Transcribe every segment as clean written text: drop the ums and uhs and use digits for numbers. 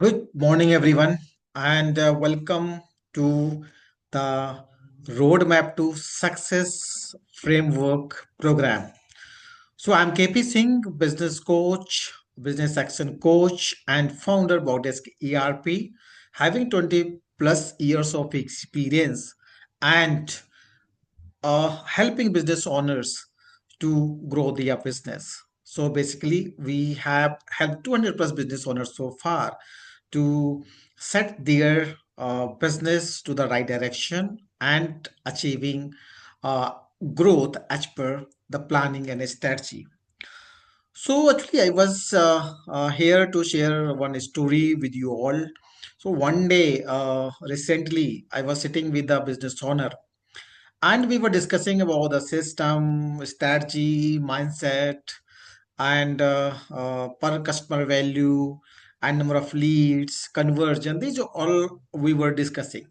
Good morning, everyone, and welcome to the Roadmap to Success Framework program. So, I'm KP Singh, business coach, business action coach, and founder of Bowdesk ERP, having 20 plus years of experience and helping business owners to grow their business. So basically, we have helped 200 plus business owners so far to set their business to the right direction and achieving uh, growth as per the planning and strategy. So actually, I was here to share one story with you all. So one day, recently, I was sitting with a business owner and we were discussing about the system strategy mindset and per customer value and number of leads conversion. These are all we were discussing,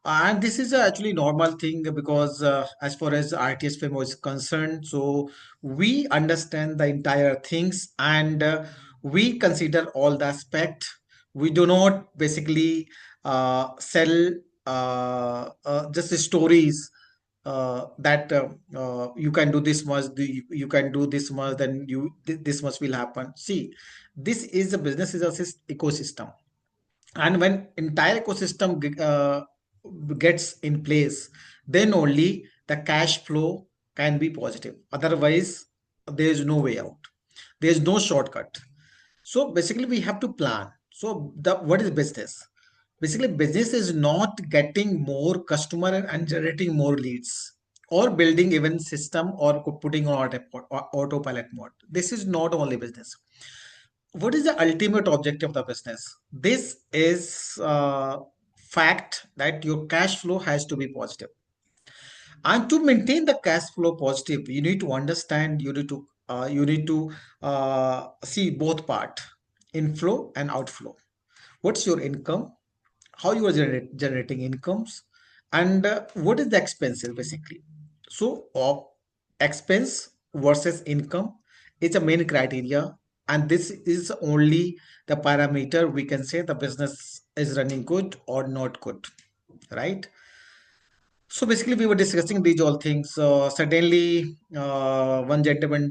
and this is actually normal thing because as far as RTS framework is concerned, so we understand the entire things and we consider all the aspect. We do not basically sell just stories that you can do this much, you can do this much, then this much will happen. See, this is a business is a ecosystem, and when entire ecosystem gets in place, then only the cash flow can be positive. Otherwise, there is no way out, there is no shortcut. So basically we have to plan. So the what is business? Basically business is not getting more customer and generating more leads or building even system or putting on autopilot mode. This is not only business. What is the ultimate objective of the business? This is fact that your cash flow has to be positive, and to maintain the cash flow positive, you need to understand, you need to see both part, inflow and outflow. What's your income, how you are generating incomes, and what is the expenses basically. So expense versus income is a main criteria, and this is only the parameter we can say the business is running good or not good, right? So basically we were discussing these all things. Suddenly one gentleman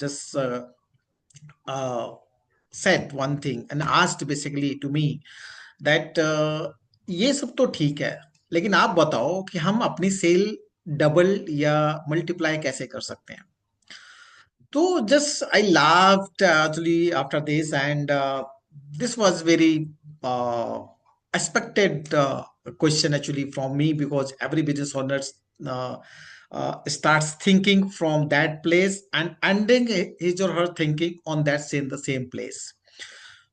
just uh, said one thing and asked basically to me that ये सब तो ठीक है, लेकिन आप बताओ कि हम अपनी सेल डबल या मल्टीप्लाई कैसे कर सकते हैं. So just I laughed actually after this, and this was very expected question actually from me, because every business owner uh, starts thinking from that place and ending his or her thinking on that same the same place.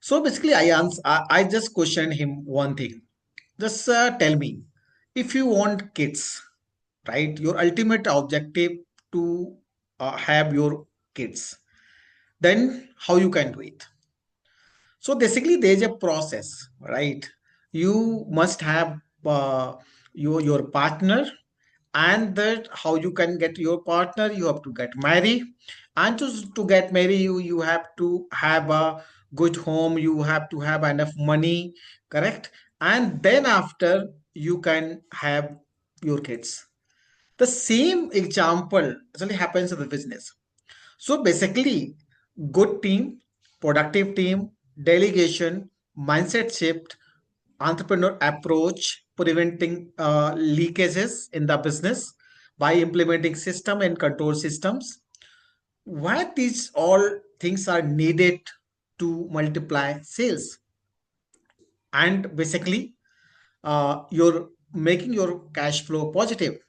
So basically, I just questioned him one thing. Just tell me, if you want kids, right? Your ultimate objective to have your kids, then how you can do it? So basically there's a process, right? You must have your partner, and that how you can get your partner, you have to get married, and to get married you have to have a good home, you have to have enough money, correct? And then after you can have your kids. The same example actually happens in the business. So basically, good team, productive team, delegation, mindset shift, entrepreneur approach, preventing leakages in the business by implementing system and control systems. Why these all things are needed to multiply sales, and basically you're making your cash flow positive.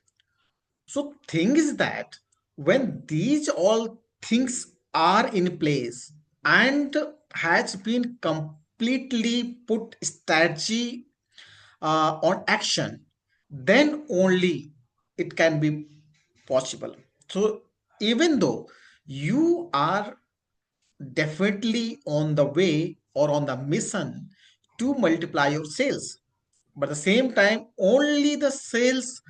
So thing is that when these all things are in place and has been completely put strategy on action, then only it can be possible. So even though you are definitely on the way or on the mission to multiply your sales, but at the same time only the sales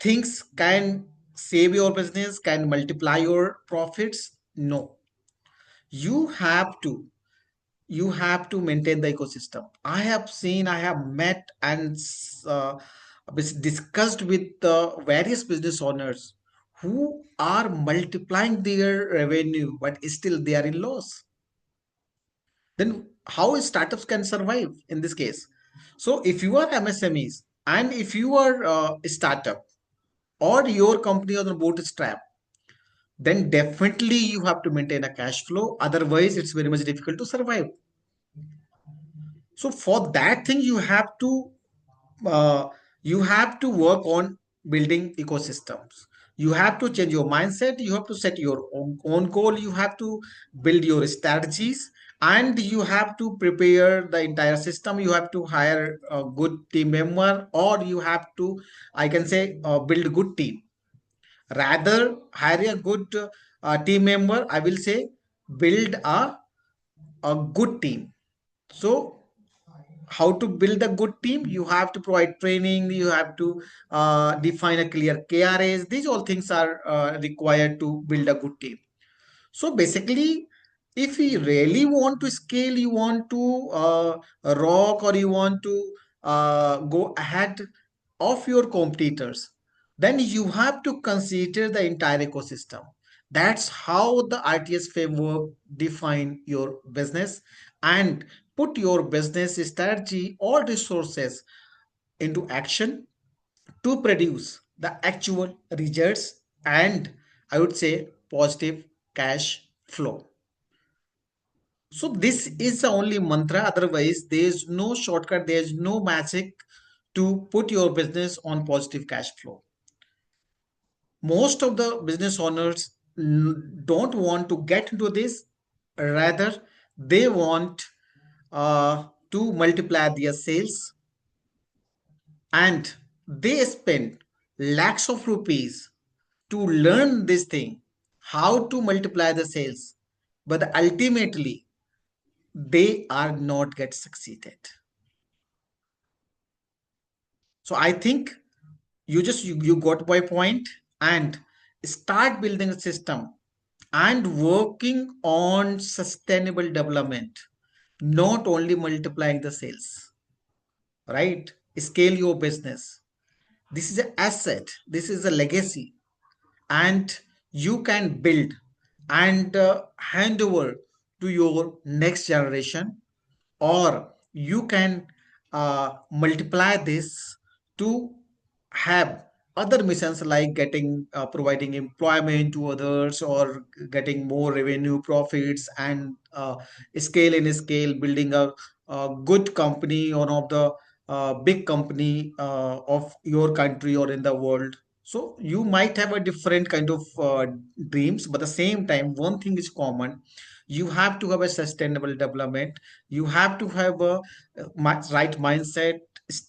things can save your business, can multiply your profits. No, You have to you have to maintain the ecosystem. I have seen, I have met and discussed with the various business owners who are multiplying their revenue, but still they are in loss. Then how startups can survive in this case? So if you are MSMEs and if you are a startup or your company on the bootstrap, then definitely you have to maintain a cash flow. Otherwise, it's very much difficult to survive. So for that thing, uh, you have to work on building ecosystems. You have to change your mindset. You have to set your own goal. You have to build your strategies, and you have to prepare the entire system. You have to hire a good team member, or you have to, I can say, build a good team. Rather, hire a good team member. I will say, build a good team. So how to build a good team? You have to provide training, you have to define a clear KRAs. These all things are required to build a good team. So basically, if you really want to scale, you want to rock, or you want to go ahead of your competitors, then you have to consider the entire ecosystem. That's how the RTS framework define your business and put your business strategy or resources into action to produce the actual results and, I would say, positive cash flow. So this is the only mantra. Otherwise, there is no shortcut. There is no magic to put your business on positive cash flow. Most of the business owners don't want to get into this. Rather, they want to multiply their sales, and they spend lakhs of rupees to learn this thing, how to multiply the sales, but ultimately they are not get succeeded. So I think you got my point, and start building a system and working on sustainable development, not only multiplying the sales, right? Scale your business. This is an asset, this is a legacy, and you can build and hand over to your next generation, or you can multiply this to have other missions like getting providing employment to others, or getting more revenue profits, and scale building a good company, one of the big company of your country or in the world. So you might have a different kind of dreams, but at the same time, one thing is common. You have to have a sustainable development. You have to have a right mindset,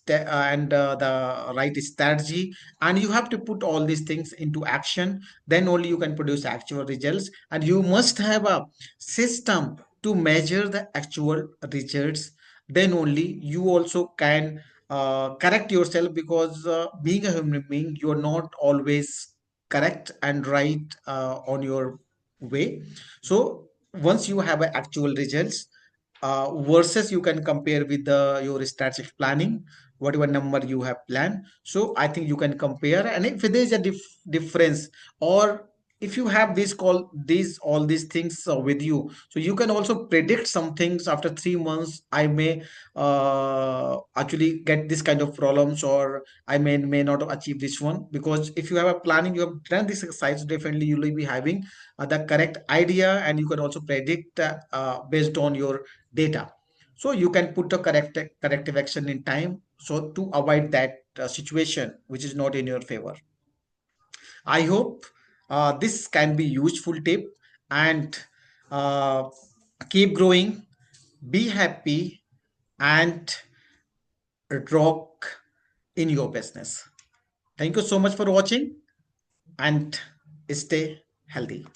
and the right strategy, and you have to put all these things into action. Then only you can produce actual results, and you must have a system to measure the actual results. Then only you also can correct yourself, because being a human being, you are not always correct and right on your way. So once you have actual results, versus you can compare with your strategic planning, whatever number you have planned. So I think you can compare, and if there is a difference, or if you have these all these things with you, so you can also predict some things. After 3 months, I may actually get this kind of problems, or I may not achieve this one. Because if you have a planning, you have done this exercise, definitely you will be having the correct idea, and you can also predict based on your data. So you can put a corrective action in time, so to avoid that situation which is not in your favor. I hope this can be useful tip, and uh, keep growing, be happy, and rock in your business. Thank you so much for watching, and stay healthy.